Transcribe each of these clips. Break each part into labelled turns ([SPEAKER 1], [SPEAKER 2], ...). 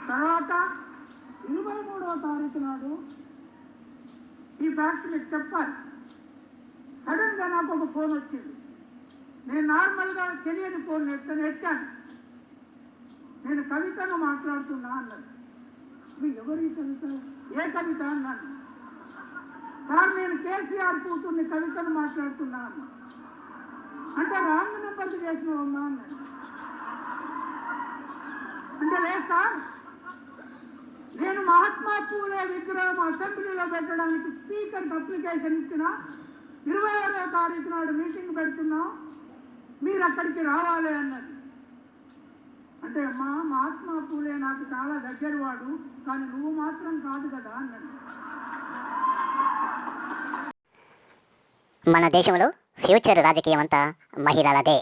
[SPEAKER 1] తర్వాత 23వ తారీఖు నాడు ఈ ఫ్యాక్ట్ మీకు చెప్పాలి. సడన్గా నాకు ఒక ఫోన్ వచ్చింది. నేను నార్మల్గా తెలియని ఫోన్ ఎత్తాను. నేను కవితను మాట్లాడుతున్నా అన్నది. ఎవరి కవిత? ఏ కవిత అన్నాను. సార్ నేను కేసీఆర్ కూతుర్ని కవితను మాట్లాడుతున్నా అన్నా. అంటే రాంగ్ నెంబర్కి చేసినావమ్మా అన్నాడు. అంటే లేదు సార్, నేను మహాత్మా పూలే విగ్రహం అసెంబ్లీలో పెట్టడానికి స్పీకర్కి అప్లికేషన్ ఇచ్చిన 26వ తారీఖు నాడు మీటింగ్ పెడుతున్నాం, మీరు అక్కడికి రావాలి అన్నది. అంటే మహాత్మా పూలే నాకు చాలా దగ్గర వాడు, కానీ నువ్వు మాత్రం కాదు కదా అన్నది.
[SPEAKER 2] మన దేశంలో ఫ్యూచర్ రాజకీయం అంతా మహిళలదే.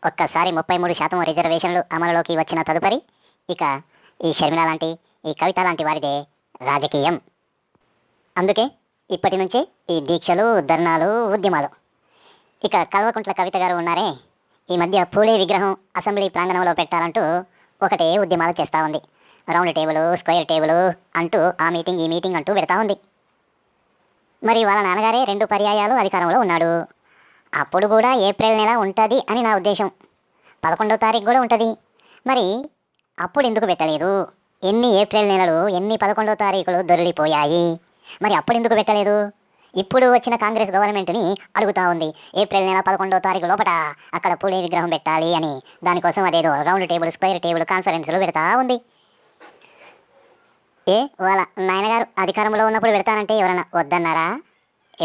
[SPEAKER 2] ఒక్కసారి 33% రిజర్వేషన్లు అమలులోకి వచ్చిన తదుపరి ఇక ఈ షర్మిల లాంటి, ఈ కవిత లాంటి వారిదే రాజకీయం. అందుకే ఇప్పటి నుంచే ఈ దీక్షలు, ధర్నాలు, ఉద్యమాలు. ఇక కల్వకుంట్ల కవిత గారు ఉన్నారే, ఈ మధ్య పూలే విగ్రహం అసెంబ్లీ ప్రాంగణంలో పెట్టాలంటూ ఒకటే ఉద్యమాలు చేస్తూ ఉంది. రౌండ్ టేబుల్, స్క్వేర్ టేబుల్ అంటూ ఆ మీటింగ్, ఈ మీటింగ్ అంటూ పెడతా ఉంది. మరి వాళ్ళ నాన్నగారే 2 పర్యాయాలు అధికారంలో ఉన్నాడు. అప్పుడు కూడా ఏప్రిల్ నెల ఉంటుంది అని నా ఉద్దేశం. 11వ తారీఖు కూడా ఉంటుంది. మరి అప్పుడు ఎందుకు పెట్టలేదు? ఎన్ని ఏప్రిల్ నెలలు, ఎన్ని 11వ తారీఖులు దొరికిపోయాయి. మరి అప్పుడు ఎందుకు పెట్టలేదు? ఇప్పుడు వచ్చిన కాంగ్రెస్ గవర్నమెంట్ని అడుగుతూ ఉంది, ఏప్రిల్ నెల 11వ తారీఖు లోపల అక్కడ పూలే విగ్రహం పెట్టాలి అని. దానికోసం అదేదో రౌండ్ టేబుల్, స్క్వేర్ టేబుల్ కాన్ఫరెన్స్లు పెడతా ఉంది. వాళ్ళ నాయనగారు అధికారంలో ఉన్నప్పుడు పెడతానంటే ఎవరన్నా వద్దన్నారా?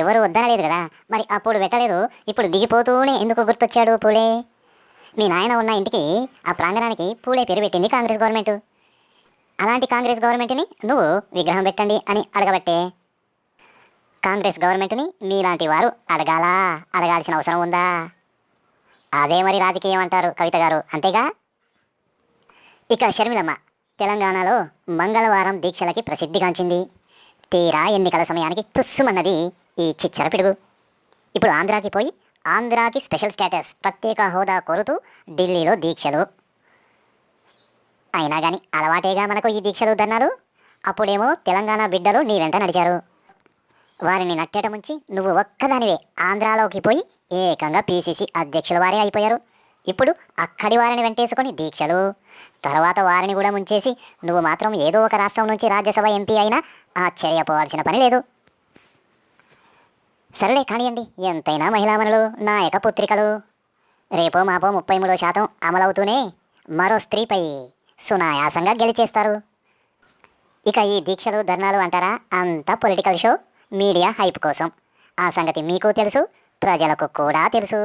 [SPEAKER 2] ఎవరు వద్దనలేదు కదా. మరి అప్పుడు పెట్టలేదు, ఇప్పుడు దిగిపోతూనే ఎందుకు గుర్తొచ్చాడు పూలే? మీ నాయన ఉన్న ఇంటికి, ఆ ప్రాంగణానికి పూలే పేరు పెట్టింది కాంగ్రెస్ గవర్నమెంట్. అలాంటి కాంగ్రెస్ గవర్నమెంట్ని నువ్వు విగ్రహం పెట్టండి అని అడగబట్టే. కాంగ్రెస్ గవర్నమెంట్ని మీలాంటి వారు అడగాల్సిన అవసరం ఉందా? అదే మరి రాజకీయం అంటారు కవిత గారు, అంతేగా. ఇక షర్మిలమ్మ తెలంగాణలో మంగళవారం దీక్షలకి ప్రసిద్ధిగాంచింది. తీరా ఎన్నికల సమయానికి తుస్సుమన్నది ఈ చిచ్చర పిడుగు. ఇప్పుడు ఆంధ్రాకి పోయి, ఆంధ్రాకి స్పెషల్ స్టేటస్, ప్రత్యేక హోదా కోరుతూ ఢిల్లీలో దీక్షలు. అయినా కానీ అలవాటేగా మనకు ఈ దీక్షలు, ధర్నాలు. అప్పుడేమో తెలంగాణ బిడ్డలు నీ వెంట నడిచారు. వారిని నట్టేట ముంచి నువ్వు ఒక్కదానివే ఆంధ్రాలోకి పోయి ఏకంగా PCC అధ్యక్షుల వారే అయిపోయారు. ఇప్పుడు అక్కడి వారిని వెంటేసుకొని దీక్షలు, తర్వాత వారిని కూడా ముంచేసి నువ్వు మాత్రం ఏదో ఒక రాష్ట్రం నుంచి రాజ్యసభ MP అయినా ఆశ్చర్యపోవాల్సిన పని లేదు. సరేలే కానివ్వండి, ఎంతైనా మహిళామణులు, నాయక పుత్రికలు. రేపో మాపో 33% అమలవుతూనే మరో స్త్రీపై సునాయాసంగా గెలిచేస్తారు. ఇక ఈ దీక్షలు, ధర్నాలు అంటారా, అంతా పొలిటికల్ షో, మీడియా హైప్ కోసం. ఆ సంగతి మీకు తెలుసు, ప్రజలకు కూడా తెలుసు.